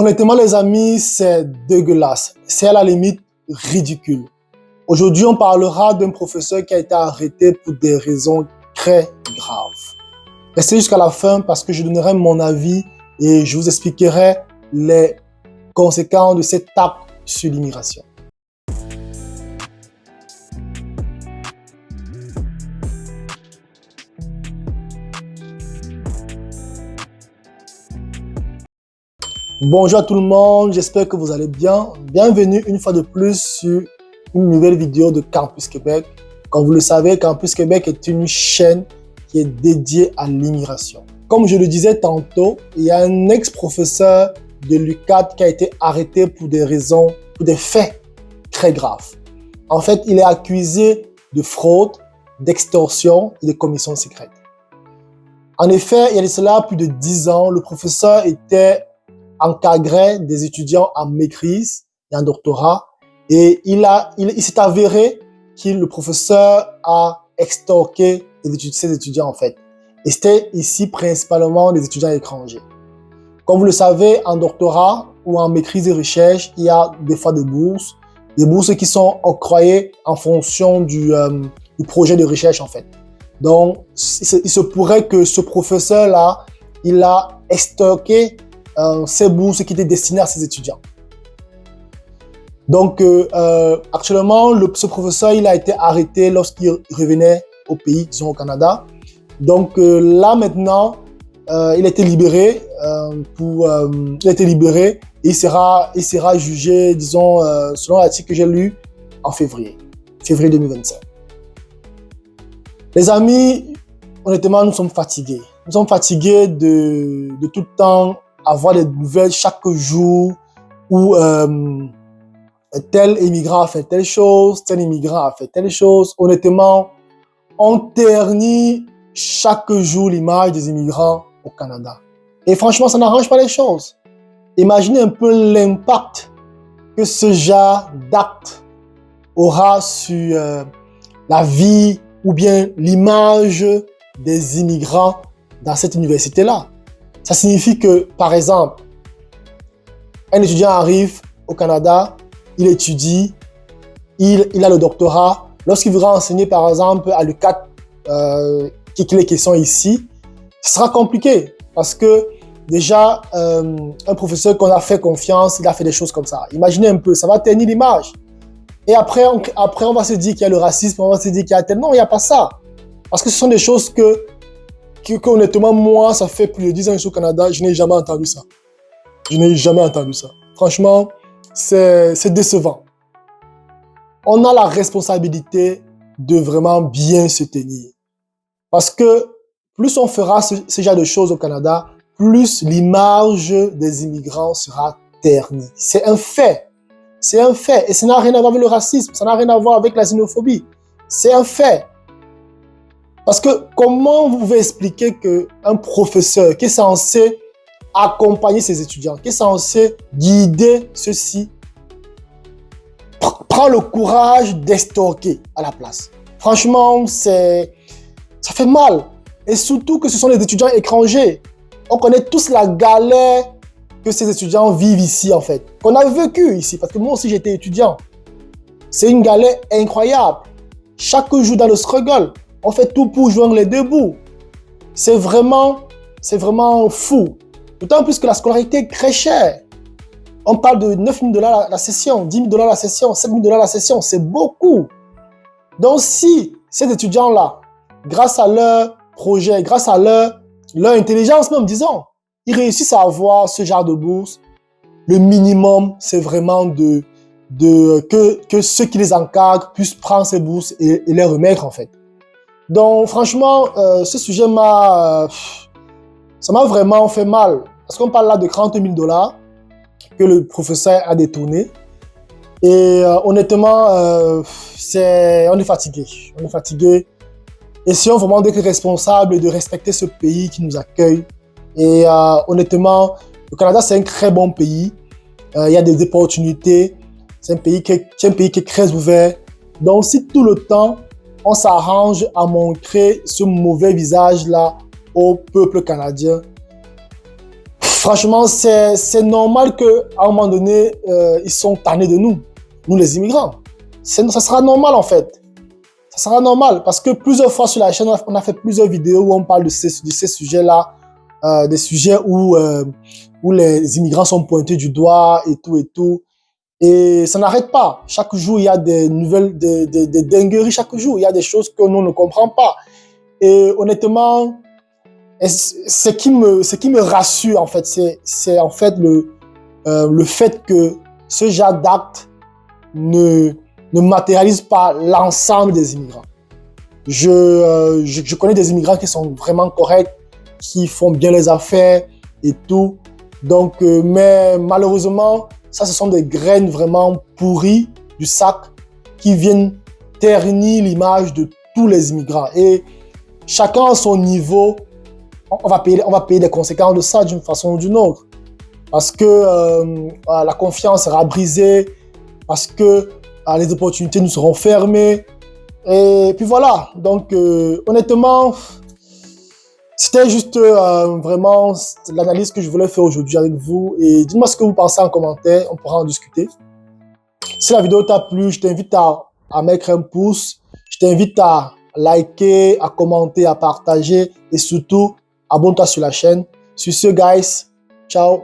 Honnêtement, les amis, c'est dégueulasse. C'est à la limite ridicule. Aujourd'hui, on parlera d'un professeur qui a été arrêté pour des raisons très graves. Restez jusqu'à la fin parce que je donnerai mon avis et je vous expliquerai les conséquences de cet acte sur l'immigration. Bonjour à tout le monde, j'espère que vous allez bien. Bienvenue une fois de plus sur une nouvelle vidéo de Campus Québec. Comme vous le savez, Campus Québec est une chaîne qui est dédiée à l'immigration. Comme je le disais tantôt, il y a un ex-professeur de l'UQAD qui a été arrêté pour des faits très graves. En fait, il est accusé de fraude, d'extorsion et de commission secrète. En effet, il y a de cela plus de 10 ans, le professeur encadrait des étudiants en maîtrise et en doctorat et il s'est avéré que le professeur a extorqué ses étudiants en fait. Et c'était ici principalement des étudiants étrangers. Comme vous le savez, en doctorat ou en maîtrise et recherche, il y a des fois des bourses qui sont octroyées en fonction du projet de recherche en fait. Donc, il se pourrait que ce professeur-là, il a extorqué ces bourses qui étaient destinées à ses étudiants. Donc, actuellement, ce professeur, il a été arrêté lorsqu'il revenait au pays, disons au Canada. Donc, là, maintenant, il a été libéré et il sera jugé, disons, selon l'article que j'ai lu, en février 2025. Les amis, honnêtement, nous sommes fatigués. Nous sommes fatigués de tout le temps avoir des nouvelles chaque jour où tel immigrant a fait telle chose, tel immigrant a fait telle chose. Honnêtement, on ternit chaque jour l'image des immigrants au Canada. Et franchement, ça n'arrange pas les choses. Imaginez un peu l'impact que ce genre d'acte aura sur la vie ou bien l'image des immigrants dans cette université-là. Ça signifie que, par exemple, un étudiant arrive au Canada, il étudie, il a le doctorat. Lorsqu'il voudra enseigner, par exemple, à l'UQAD, qui est question ici, ce sera compliqué parce que déjà, un professeur qu'on a fait confiance, il a fait des choses comme ça. Imaginez un peu, ça va ternir l'image. Et après, on va se dire qu'il y a le racisme, on va se dire qu'il y a tel... Non, il n'y a pas ça. Parce que ce sont des choses que honnêtement, moi, ça fait plus de 10 ans que je suis au Canada, je n'ai jamais entendu ça. Je n'ai jamais entendu ça. Franchement, c'est décevant. On a la responsabilité de vraiment bien se tenir. Parce que plus on fera ce genre de choses au Canada, plus l'image des immigrants sera ternie. C'est un fait. C'est un fait. Et ça n'a rien à voir avec le racisme, ça n'a rien à voir avec la xénophobie. C'est un fait. Parce que comment vous pouvez expliquer qu'un professeur qui est censé accompagner ses étudiants, qui est censé guider ceux-ci, prend le courage d'extorquer à la place? Franchement, ça fait mal. Et surtout que ce sont des étudiants étrangers. On connaît tous la galère que ces étudiants vivent ici en fait. Qu'on a vécu ici, parce que moi aussi j'étais étudiant. C'est une galère incroyable. Chaque jour dans le struggle. On fait tout pour joindre les deux bouts. C'est vraiment fou. D'autant plus que la scolarité est très chère. On parle de 9 000 $ la session, 10 000 $ la session, 7 000 $ la session. C'est beaucoup. Donc si ces étudiants-là, grâce à leur projet, grâce à leur intelligence même, disons, ils réussissent à avoir ce genre de bourse, le minimum, c'est vraiment que ceux qui les encadrent puissent prendre ces bourses et les remettre en fait. Donc, franchement, ce sujet ça m'a vraiment fait mal. Parce qu'on parle là de 30 000 $ que le professeur a détourné. Et honnêtement, on est fatigué. On est fatigué. Essayons vraiment d'être responsables et de respecter ce pays qui nous accueille. Et honnêtement, le Canada, c'est un très bon pays. Il y a des opportunités. C'est un pays qui est très ouvert. Donc, si tout le temps, on s'arrange à montrer ce mauvais visage-là au peuple canadien, franchement, c'est normal qu'à un moment donné, ils sont tannés de nous, les immigrants. Ça sera normal en fait. Ça sera normal parce que plusieurs fois sur la chaîne, on a fait plusieurs vidéos où on parle de ces sujets-là, des sujets où les immigrants sont pointés du doigt et tout et tout. Et ça n'arrête pas. Chaque jour, il y a des nouvelles, des dingueries chaque jour. Il y a des choses que nous ne comprenons pas. Et honnêtement, ce qui me rassure en fait, c'est en fait le fait que ce genre d'acte ne matérialise pas l'ensemble des immigrants. Je connais des immigrants qui sont vraiment corrects, qui font bien les affaires et tout. Donc, mais malheureusement, ça, ce sont des graines vraiment pourries du sac qui viennent ternir l'image de tous les immigrants. Et chacun à son niveau, on va payer des conséquences de ça d'une façon ou d'une autre. Parce que la confiance sera brisée, parce que les opportunités nous seront fermées. Et puis voilà. Donc, honnêtement, c'était juste vraiment l'analyse que je voulais faire aujourd'hui avec vous. Et dites-moi ce que vous pensez en commentaire, on pourra en discuter. Si la vidéo t'a plu, je t'invite à mettre un pouce. Je t'invite à liker, à commenter, à partager et surtout, abonne-toi sur la chaîne. Sur ce, guys, ciao.